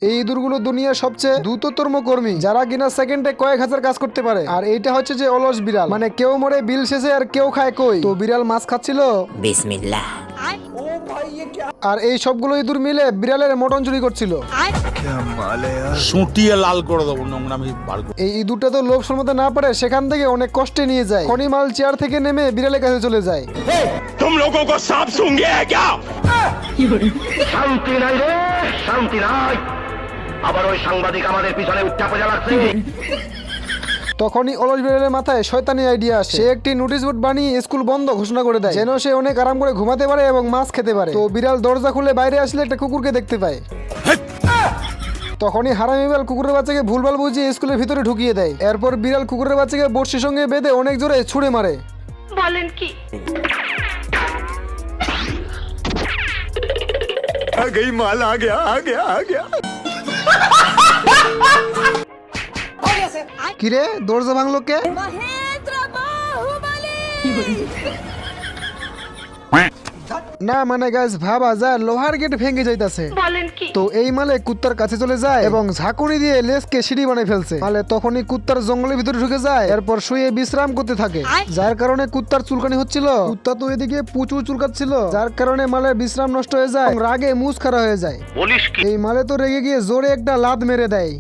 এই ইঁদুরগুলো দুনিয়ার সবচেয়ে দ্রুততম কর্মী, যারা কিনা সেকেন্ডে কয়েক হাজার কাজ করতে পারে। আর এইটা হচ্ছে যে অলস বিড়াল, মানে কেউ মরে বিল শেষে আর কেউ খায় কই। তো বিড়াল মাছ খাচ্ছিল, বিসমিল্লাহ। আর এই সবগুলো ইঁদুর মিলে বিড়ালের মটন চুরি করছিল। সুটিয়ে লাল করে দেবো নোংরামি বার করে। এই ইঁদুরটা তো লোভ সামলাতে না পারে, সেখান থেকে অনেক কষ্টে নিয়ে যায়। খনিমাল চেয়ার থেকে নেমে বিড়ালের কাছে চলে যায়। तुम लोगों को सांप सूंघ गया है क्या? শান্তি নাই রে, শান্তি নাই। আবার ওই সাংবাদিক আমাদের পিছনে উঠা পড়া লাগছে। তখনই অলস বিড়ালের মাথায় শয়তানি আইডিয়া আসে। সে একটি নোটিশ বোর্ড বানিয়ে স্কুল বন্ধ ঘোষণা করে দেয়, যেন সে অনেক আরাম করে ঘুমাতে পারে এবং মাছ খেতে পারে। তো বিড়াল দরজা খুলে বাইরে আসলে একটা কুকুরকে দেখতে পায়। তখনই হারামি বিড়াল কুকুরের বাচ্চাকে ভুলভাল বুঝিয়ে স্কুলের ভিতরে ঢুকিয়ে দেয়। এরপর বিড়াল কুকুরের বাচ্চাকে বড়শির সঙ্গে বেঁধে অনেক জোরে ছুঁড়ে মারে। বলেন কি? आ गई माल, आ गया आ गया आ गया। কিরে দরজা ভাঙলো কে? না মানে গাছ ভাবা যায় লোহার গেট ভেঙে যাইতাছে। বলেন কি? তো এই মালে কুত্তার কাছে চলে যায় এবং ঝাঁকুনি দিয়ে লেজকে সিঁড়ি বানিয়ে ফেলছে। মালে তখনই কুত্তার জঙ্গলের ভিতরে ঢুকে যায়, এরপর শুয়ে বিশ্রাম করতে থাকে, যার কারণে কুত্তার চুলকানি হচ্ছিল। কুত্তা তো এদিকে প্রচুর চুলকাচ্ছিল, যার কারণে মালের বিশ্রাম নষ্ট হয়ে যায় এবং রাগে মুখ খারাপ হয়ে যায়। এই মালে তো রেগে গিয়ে জোরে একটা লাত মেরে দেয়।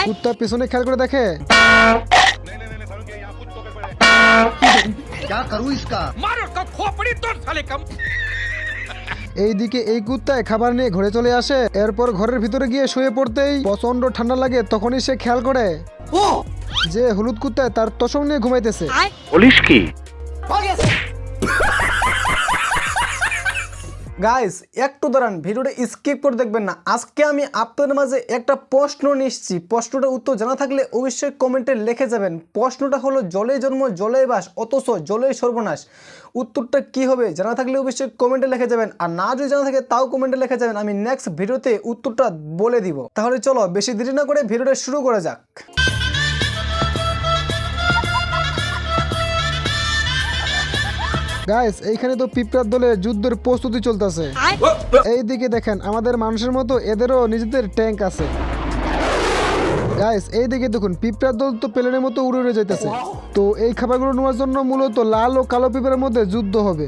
কুত্তা পিছনে খেয়াল করে দেখে এইদিকে এই কুত্তায় খাবার নিয়ে ঘরে চলে আসে। এরপর ঘরের ভিতরে গিয়ে শুয়ে পড়তেই প্রচন্ড ঠান্ডা লাগে। তখনই সে খেয়াল করে যে হলুদ কুত্তায় তার তোষক নিয়ে ঘুমাইতেছে। পুলিশ কি? গাইস একটু দাঁড়ান, ভিডিওটা স্কিপ করে দেখবেন না। আজকে আমি আপনাদের মাঝে একটা প্রশ্ন নিচ্ছি, প্রশ্নটার উত্তর জানা থাকলে অবশ্যই কমেন্টে লিখে যাবেন। প্রশ্নটা হলো জলে জন্ম জলে বাস অথচ জলেই সর্বনাশ। উত্তরটা কি হবে জানা থাকলে অবশ্যই কমেন্টে লিখে যাবেন, আর না যদি জানা থাকে তাও কমেন্টে লিখে যাবেন। আমি নেক্সট ভিডিওতে উত্তরটা বলে দিব। তাহলে চলো বেশি দেরি না করে ভিডিওটা শুরু করা যাক। গাইস এইখানে তো পিঁপড়ার দলে যুদ্ধের প্রস্তুতি চলতেছে। এইদিকে দেখেন আমাদের মানুষের মতো এদেরও নিজেদের ট্যাঙ্ক আছে। গাইস এইদিকে দেখুন পিঁপড়ার দল তো প্লেনের মতো উড়ে উড়ে যাইতেছে। তো এই খাবারগুলো নেওয়ার জন্য মূলত লাল ও কালো পিঁপড়ার মধ্যে যুদ্ধ হবে।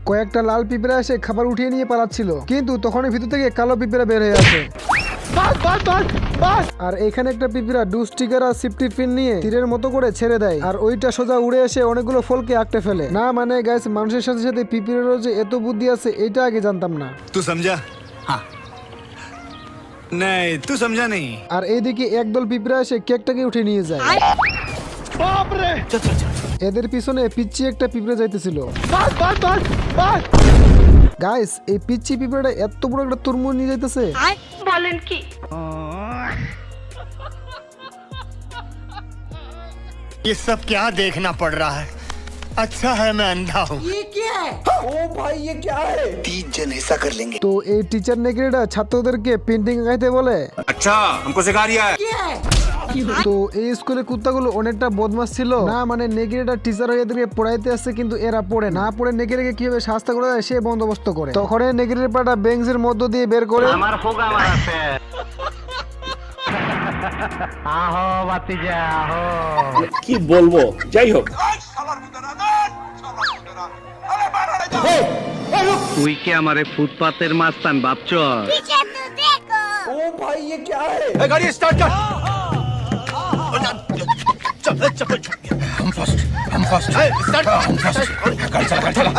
কয়েকটা লাল পিঁপড়া এসে খাবার উঠিয়ে নিয়ে পালাচ্ছিল, কিন্তু তখনই ভিতর থেকে কালো পিঁপড়া বের হয়ে আসে। আর এখানে একটা পিঁপড়া ডুস্টিকার আর সিফটি পিন নিয়ে তীরের মতো করে ছেড়ে দেয়, আর ওইটা সোজা উড়ে এসে অনেকগুলো ফলকে আটকে ফেলে। না মানে গাইস মানুষের সাথে সাথে পিঁপড়েরও যে এত বুদ্ধি আছে এটা আগে জানতাম না। तू समझा? हाँ नहीं तू समझा नहीं। আর এইদিকে একদল পিঁপড়া এসে কেকটাকে উঠে নিয়ে যায়। এদের পিছনে পিচ্ছি একটা পিঁপড়া যাইতেছিল। গাইস এই পিচ্ছি পিঁপড়াটা এত বড় একটা তরমুজ নিয়ে যাইতেছে। বলেন কি? ये सब क्या देखना पड़ रहा है? अच्छा है मैं अंधा हूँ। ये क्या है? ओ भाई ये क्या है? 3 जन ऐसा कर लेंगे। তো এই টিচার নেগরিটা ছাত্রদেরকে পেন্টিং আঁকাইতে বলে। अच्छा हमको सिखा रिया है। তো এই স্কুলে কুত্তাগুলো অনেকটা বদমাশ ছিল। না মানে নেগরিটা টিচার হয়ে এদেরকে পড়াইতে আসছে, কিন্তু এরা পড়ে না। পড়ে নেগরিকে কিভাবে শাস্তি করা যায় সে বন্দোবস্ত করে। তখন নেগরির পাটা বেঞ্চের মধ্য দিয়ে বের করে আমার হোগা আমার আছে। আহো বাতিজা আহো। কি বলবো, যাই হোক। তুই কি আমারে ফুটপাতের মাস্তান ভাবছ? गाड़ी स्टार्ट कर। हम फर्स्ट स्टार्ट। गाड़ी चला गाड़ी चला।